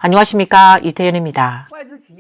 안녕하십니까, 이태현입니다.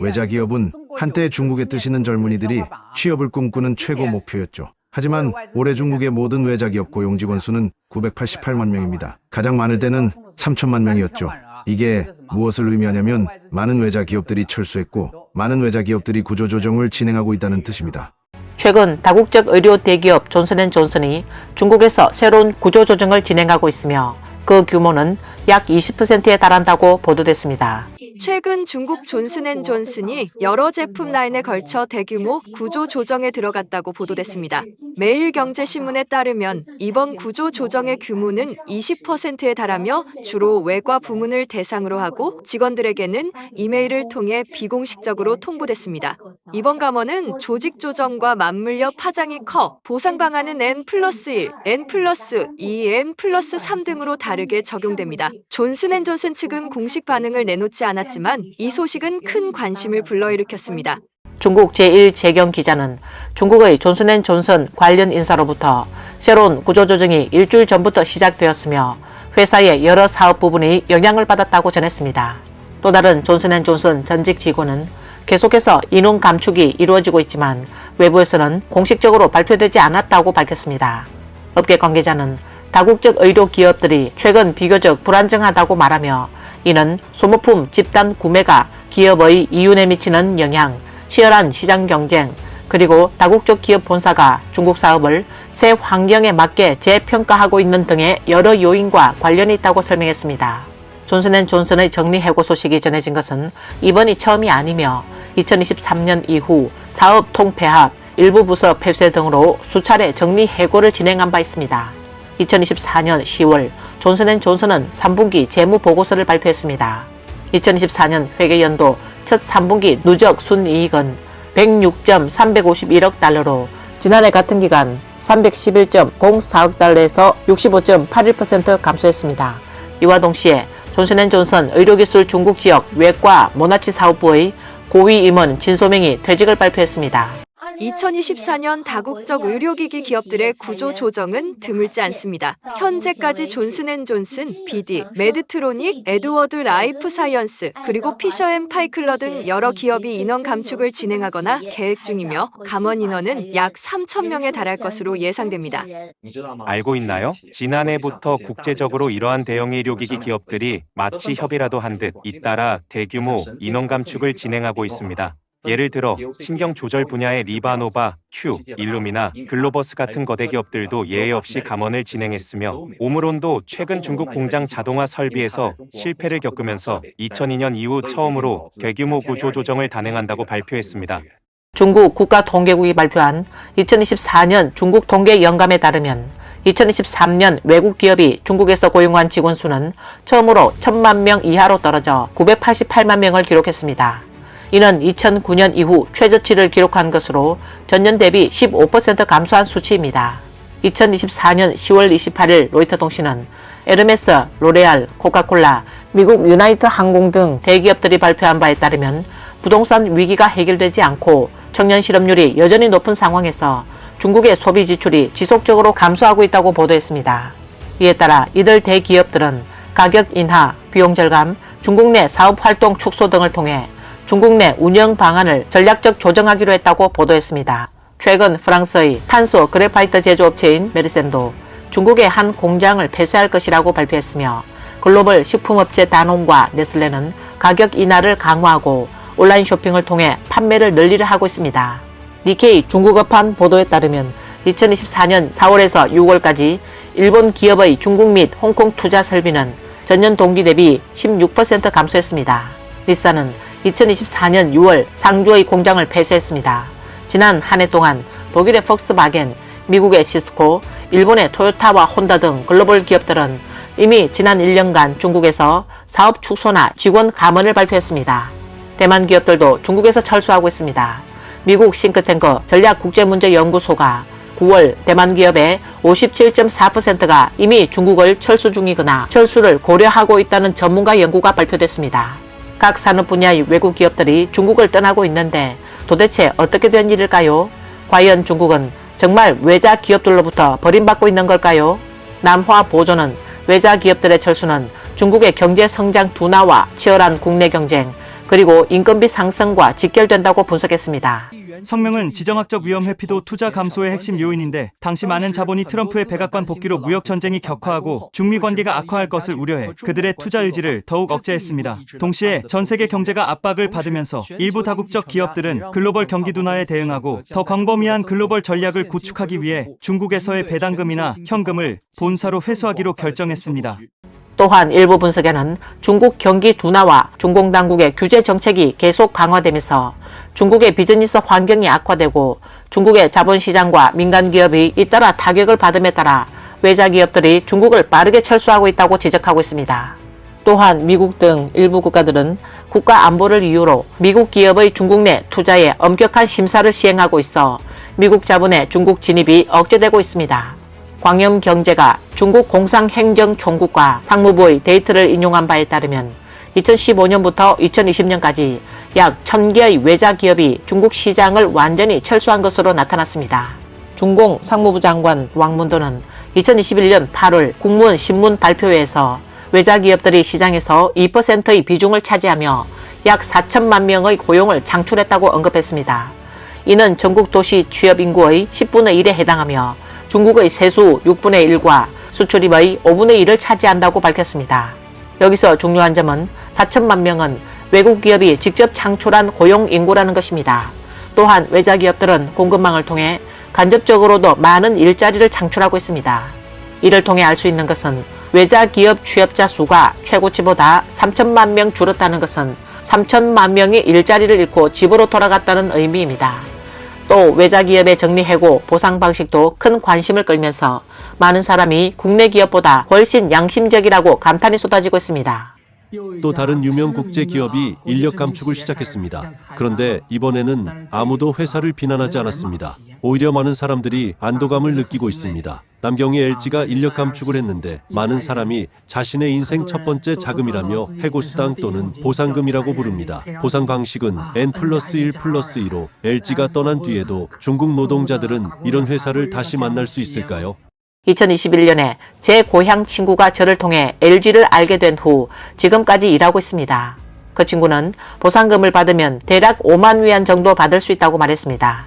외자 기업은 한때 중국에 뜨시는 젊은이들이 취업을 꿈꾸는 최고 목표였죠. 하지만 올해 중국의 모든 외자 기업 고용 직원 수는 988만 명입니다. 가장 많을 때는 3천만 명이었죠. 이게 무엇을 의미하냐면 많은 외자 기업들이 철수했고 많은 외자 기업들이 구조조정을 진행하고 있다는 뜻입니다. 최근 다국적 의료 대기업 존슨앤존슨이 중국에서 새로운 구조조정을 진행하고 있으며 그 규모는 약 20%에 달한다고 보도됐습니다. 최근 중국 존슨앤존슨이 여러 제품 라인에 걸쳐 대규모 구조 조정에 들어갔다고 보도됐습니다. 매일경제신문에 따르면 이번 구조 조정의 규모는 20%에 달하며 주로 외과 부문을 대상으로 하고 직원들에게는 이메일을 통해 비공식적으로 통보됐습니다. 이번 감원은 조직 조정과 맞물려 파장이 커 보상 방안은 N+1, N+2, N+3 등으로 다르게 적용됩니다. 존슨앤존슨 측은 공식 반응을 내놓지 않았지만 이 소식은 큰 관심을 불러일으켰습니다. 중국 제1재경 기자는 중국의 존슨앤존슨 관련 인사로부터 새로운 구조조정이 일주일 전부터 시작되었으며 회사의 여러 사업 부분이 영향을 받았다고 전했습니다. 또 다른 존슨앤존슨 전직 직원은 계속해서 인원 감축이 이루어지고 있지만 외부에서는 공식적으로 발표되지 않았다고 밝혔습니다. 업계 관계자는 다국적 의료 기업들이 최근 비교적 불안정하다고 말하며 이는 소모품 집단 구매가 기업의 이윤에 미치는 영향, 치열한 시장 경쟁, 그리고 다국적 기업 본사가 중국 사업을 새 환경에 맞게 재평가하고 있는 등의 여러 요인과 관련이 있다고 설명했습니다. 존슨앤존슨의 정리해고 소식이 전해진 것은 이번이 처음이 아니며 2023년 이후 사업 통폐합, 일부 부서 폐쇄 등으로 수차례 정리해고를 진행한 바 있습니다. 2024년 10월 존슨앤존슨은 3분기 재무보고서를 발표했습니다. 2024년 회계연도 첫 3분기 누적 순이익은 106.351억 달러로 지난해 같은 기간 311.04억 달러에서 65.81% 감소했습니다. 이와 동시에 존슨앤존슨 의료기술 중국지역 외과 모나치 사업부의 고위 임원 진소명이 퇴직을 발표했습니다. 2024년 다국적 의료기기 기업들의 구조 조정은 드물지 않습니다. 현재까지 존슨앤존슨, BD, 메드트로닉, 에드워드 라이프 사이언스, 그리고 피셔앤파이클러 등 여러 기업이 인원 감축을 진행하거나 계획 중이며 감원 인원은 약 3,000명에 달할 것으로 예상됩니다. 알고 있나요? 지난해부터 국제적으로 이러한 대형 의료기기 기업들이 마치 협의라도 한 듯 잇따라 대규모 인원 감축을 진행하고 있습니다. 예를 들어 신경 조절 분야의 리바노바, 큐, 일루미나, 글로버스 같은 거대 기업들도 예외 없이 감원을 진행했으며 오므론도 최근 중국 공장 자동화 설비에서 실패를 겪으면서 2002년 이후 처음으로 대규모 구조 조정을 단행한다고 발표했습니다. 중국 국가통계국이 발표한 2024년 중국 통계 영감에 따르면 2023년 외국 기업이 중국에서 고용한 직원 수는 처음으로 1,000만 명 이하로 떨어져 988만 명을 기록했습니다. 이는 2009년 이후 최저치를 기록한 것으로 전년 대비 15% 감소한 수치입니다. 2024년 10월 28일 로이터 통신은 에르메스, 로레알, 코카콜라, 미국 유나이트 항공 등 대기업들이 발표한 바에 따르면 부동산 위기가 해결되지 않고 청년 실업률이 여전히 높은 상황에서 중국의 소비 지출이 지속적으로 감소하고 있다고 보도했습니다. 이에 따라 이들 대기업들은 가격 인하, 비용 절감, 중국 내 사업 활동 축소 등을 통해 중국 내 운영 방안을 전략적 조정하기로 했다고 보도했습니다. 최근 프랑스의 탄소 그래파이트 제조업체인 메르센도 중국의 한 공장을 폐쇄할 것이라고 발표했으며 글로벌 식품업체 다놉과 네슬레는 가격 인하를 강화하고 온라인 쇼핑을 통해 판매를 늘리려 하고 있습니다. 니케이 중국어판 보도에 따르면 2024년 4월에서 6월까지 일본 기업의 중국 및 홍콩 투자 설비는 전년 동기 대비 16% 감소했습니다. 닛산은 2024년 6월 상주의 공장을 폐쇄했습니다. 지난 한 해 동안 독일의 폭스바겐, 미국의 시스코, 일본의 토요타와 혼다 등 글로벌 기업들은 이미 지난 1년간 중국에서 사업 축소나 직원 감원을 발표했습니다. 대만 기업들도 중국에서 철수하고 있습니다. 미국 싱크탱크 전략국제문제연구소가 9월 대만 기업의 57.4%가 이미 중국을 철수 중이거나 철수를 고려하고 있다는 전문가 연구가 발표됐습니다. 각 산업 분야의 외국 기업들이 중국을 떠나고 있는데 도대체 어떻게 된 일일까요? 과연 중국은 정말 외자 기업들로부터 버림받고 있는 걸까요? 남화 보조는 외자 기업들의 철수는 중국의 경제 성장 둔화와 치열한 국내 경쟁, 그리고 인건비 상승과 직결된다고 분석했습니다. 성명은 지정학적 위험 회피도 투자 감소의 핵심 요인인데 당시 많은 자본이 트럼프의 백악관 복귀로 무역 전쟁이 격화하고 중미 관계가 악화할 것을 우려해 그들의 투자 의지를 더욱 억제했습니다. 동시에 전 세계 경제가 압박을 받으면서 일부 다국적 기업들은 글로벌 경기 둔화에 대응하고 더 광범위한 글로벌 전략을 구축하기 위해 중국에서의 배당금이나 현금을 본사로 회수하기로 결정했습니다. 또한 일부 분석에는 중국 경기 둔화와 중공 당국의 규제 정책이 계속 강화되면서 중국의 비즈니스 환경이 악화되고 중국의 자본시장과 민간기업이 잇따라 타격을 받음에 따라 외자 기업들이 중국을 빠르게 철수하고 있다고 지적하고 있습니다. 또한 미국 등 일부 국가들은 국가 안보를 이유로 미국 기업의 중국 내 투자에 엄격한 심사를 시행하고 있어 미국 자본의 중국 진입이 억제되고 있습니다. 광염경제가 중국 공상행정총국과 상무부의 데이터를 인용한 바에 따르면 2015년부터 2020년까지 약 1000개의 외자 기업이 중국 시장을 완전히 철수한 것으로 나타났습니다. 중공 상무부 장관 왕문도는 2021년 8월 국무원 신문 발표회에서 외자 기업들이 시장에서 2%의 비중을 차지하며 약 4천만 명의 고용을 창출했다고 언급했습니다. 이는 전국 도시 취업 인구의 10분의 1에 해당하며 중국의 세수 6분의 1과 수출입의 5분의 1을 차지한다고 밝혔습니다. 여기서 중요한 점은 4천만 명은 외국 기업이 직접 창출한 고용 인구라는 것입니다. 또한 외자 기업들은 공급망을 통해 간접적으로도 많은 일자리를 창출하고 있습니다. 이를 통해 알 수 있는 것은 외자 기업 취업자 수가 최고치보다 3천만 명 줄었다는 것은 3천만 명이 일자리를 잃고 집으로 돌아갔다는 의미입니다. 또 외자 기업의 정리해고 보상 방식도 큰 관심을 끌면서 많은 사람이 국내 기업보다 훨씬 양심적이라고 감탄이 쏟아지고 있습니다. 또 다른 유명 국제 기업이 인력 감축을 시작했습니다. 그런데 이번에는 아무도 회사를 비난하지 않았습니다. 오히려 많은 사람들이 안도감을 느끼고 있습니다. 남경의 LG가 인력 감축을 했는데 많은 사람이 자신의 인생 첫 번째 자금이라며 해고수당 또는 보상금이라고 부릅니다. 보상 방식은 N+1+2로 LG가 떠난 뒤에도 중국 노동자들은 이런 회사를 다시 만날 수 있을까요? 2021년에 제 고향 친구가 저를 통해 LG를 알게 된 후 지금까지 일하고 있습니다. 그 친구는 보상금을 받으면 대략 5만 위안 정도 받을 수 있다고 말했습니다.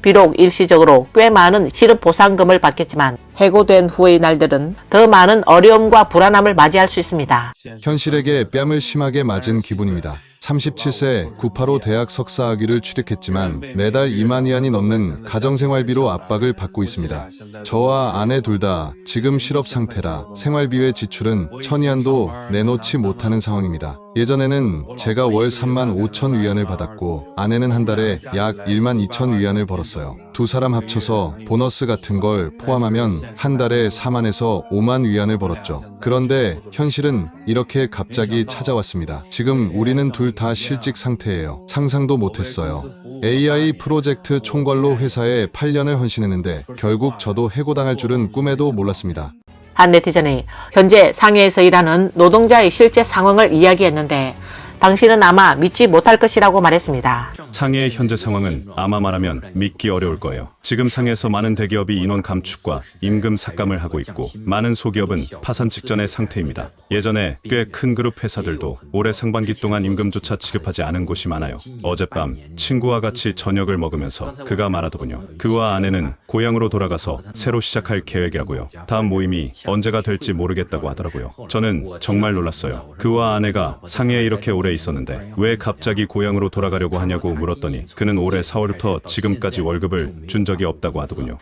비록 일시적으로 꽤 많은 실업 보상금을 받겠지만 해고된 후의 날들은 더 많은 어려움과 불안함을 맞이할 수 있습니다. 현실에게 뺨을 심하게 맞은 기분입니다. 37세 985 대학 석사 학위를 취득했지만 매달 2만 위안이 넘는 가정생활비로 압박을 받고 있습니다. 저와 아내 둘 다 지금 실업 상태라 생활비 외 지출은 1000위안도 내놓지 못하는 상황입니다. 예전에는 제가 월 3만 5천 위안을 받았고 아내는 한 달에 약 1만 2천 위안을 벌었어요. 두 사람 합쳐서 보너스 같은 걸 포함하면 한 달에 4만에서 5만 위안을 벌었죠. 그런데 현실은 이렇게 갑자기 찾아왔습니다. 지금 우리는 둘 다 실직 상태예요. 상상도 못했어요. AI 프로젝트 총괄로 회사에 8년을 헌신했는데 결국 저도 해고당할 줄은 꿈에도 몰랐습니다. 한 네티즌이 현재 상해에서 일하는 노동자의 실제 상황을 이야기했는데 당신은 아마 믿지 못할 것이라고 말했습니다. 상해의 현재 상황은 아마 말하면 믿기 어려울 거예요. 지금 상해에서 많은 대기업이 인원 감축과 임금 삭감을 하고 있고 많은 소기업은 파산 직전의 상태입니다. 예전에 꽤 큰 그룹 회사들도 올해 상반기 동안 임금조차 지급하지 않은 곳이 많아요. 어젯밤 친구와 같이 저녁을 먹으면서 그가 말하더군요. 그와 아내는 고향으로 돌아가서 새로 시작할 계획이라고요. 다음 모임이 언제가 될지 모르겠다고 하더라고요. 저는 정말 놀랐어요. 그와 아내가 상해에 이렇게 오래 있었는데 왜 갑자기 고향으로 돌아가려고 하냐고 물었더니 그는 올해 4월부터 지금까지 월급을 준 적이 없다고 하더군요.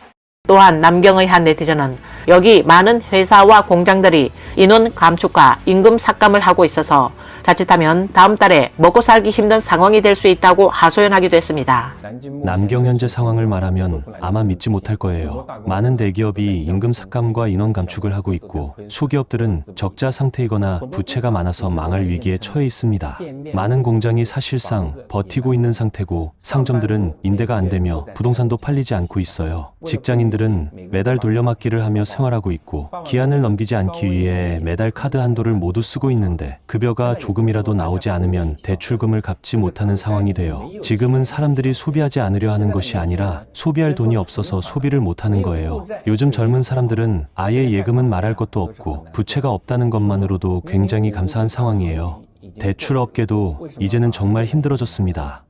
또한 남경의 한 네티즌은 여기 많은 회사와 공장들이 인원 감축과 임금 삭감을 하고 있어서 자칫하면 다음 달에 먹고 살기 힘든 상황이 될 수 있다고 하소연하기도 했습니다. 남경 현재 상황을 말하면 아마 믿지 못할 거예요. 많은 대기업이 임금 삭감과 인원 감축을 하고 있고 소기업들은 적자 상태이거나 부채가 많아서 망할 위기에 처해 있습니다. 많은 공장이 사실상 버티고 있는 상태고 상점들은 임대가 안 되며 부동산도 팔리지 않고 있어요. 직장인들 국민들은 매달 돌려막기를 하며 생활하고 있고 기한을 넘기지 않기 위해 매달 카드 한도를 모두 쓰고 있는데 급여가 조금이라도 나오지 않으면 대출금을 갚지 못하는 상황이 되어 지금은 사람들이 소비하지 않으려 하는 것이 아니라 소비할 돈이 없어서 소비를 못하는 거예요. 요즘 젊은 사람들은 아예 예금은 말할 것도 없고 부채가 없다는 것만으로도 굉장히 감사한 상황이에요. 대출 업계도 이제는 정말 힘들어졌습니다.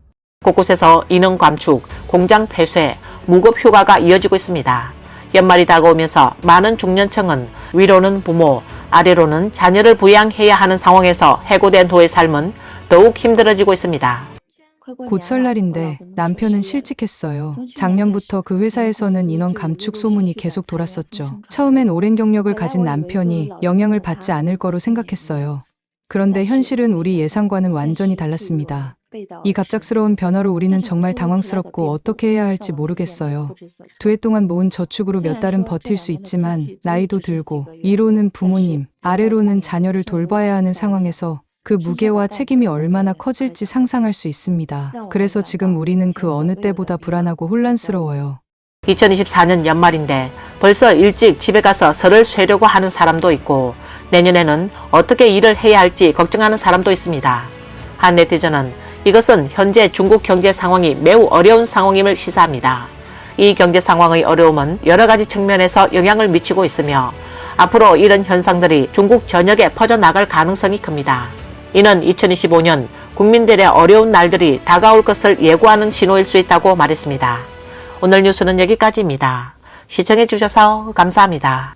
곳곳에서 인원 감축, 공장 폐쇄, 무급 휴가가 이어지고 있습니다. 연말이 다가오면서 많은 중년층은 위로는 부모, 아래로는 자녀를 부양해야 하는 상황에서 해고된 후의 삶은 더욱 힘들어지고 있습니다. 곧 설날인데 남편은 실직했어요. 작년부터 그 회사에서는 인원 감축 소문이 계속 돌았었죠. 처음엔 오랜 경력을 가진 남편이 영향을 받지 않을 거로 생각했어요. 그런데 현실은 우리 예상과는 완전히 달랐습니다. 이 갑작스러운 변화로 우리는 정말 당황스럽고 어떻게 해야 할지 모르겠어요. 2해 동안 모은 저축으로 몇 달은 버틸 수 있지만 나이도 들고 위로는 부모님, 아래로는 자녀를 돌봐야 하는 상황에서 그 무게와 책임이 얼마나 커질지 상상할 수 있습니다. 그래서 지금 우리는 그 어느 때보다 불안하고 혼란스러워요. 2024년 연말인데 벌써 일찍 집에 가서 설을 쇠려고 하는 사람도 있고 내년에는 어떻게 일을 해야 할지 걱정하는 사람도 있습니다. 한 네티즌은 이것은 현재 중국 경제 상황이 매우 어려운 상황임을 시사합니다. 이 경제 상황의 어려움은 여러 가지 측면에서 영향을 미치고 있으며 앞으로 이런 현상들이 중국 전역에 퍼져나갈 가능성이 큽니다. 이는 2025년 국민들의 어려운 날들이 다가올 것을 예고하는 신호일 수 있다고 말했습니다. 오늘 뉴스는 여기까지입니다. 시청해 주셔서 감사합니다.